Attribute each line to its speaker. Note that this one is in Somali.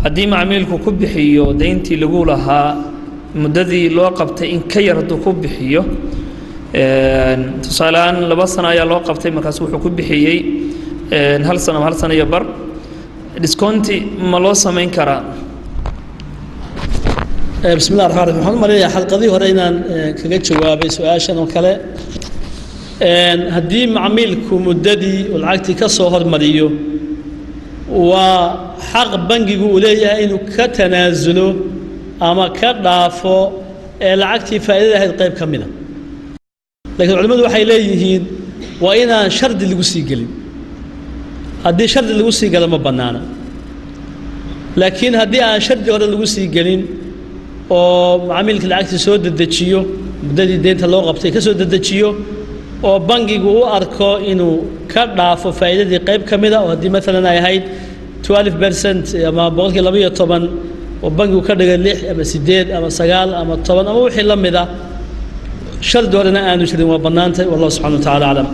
Speaker 1: haddii macmiilku ku bixiyo deyntii lagu lahaa muddadii loo qabtay in ka yar hadduu ku bixiyo tusaalaan 2 sano ayaa loo qabtay markaas wuxuu ku bixiyey 1 sano 1 sano iyo bar discounti ma loo samayn karaa
Speaker 2: بسم الله الرحمن الرحيم مريا حلقة هورينا كجا جواب سؤال وكلا هدي معاملكم مددي والعقد كصهر مريو وحق بنجي يقوليه إنه كتنازله أما كضعفه العقد فائدة هذا قيب كاملة لكن العلماء وحيليهين وإن شرط اللي قصيقلي هدي شرط اللي قصيقل ما بنانا لكن هدي شرط اللي قصيقلين oo macaamilka lacagta soo dedejiyo muddadii deynta loo qabtay ka soo dedejiyo oo bangigu u arko inuu ka dhaafo faa'iidadii qayb kamida oo hadii mesela ay ahayd 12% ama 12% oo bangigu ka dhigay 6 ama 8 ama 9 ama 10 ama wixii la mid ah shard horena aanu jirin waa banaantay wallahu subhanahu wa ta'ala alam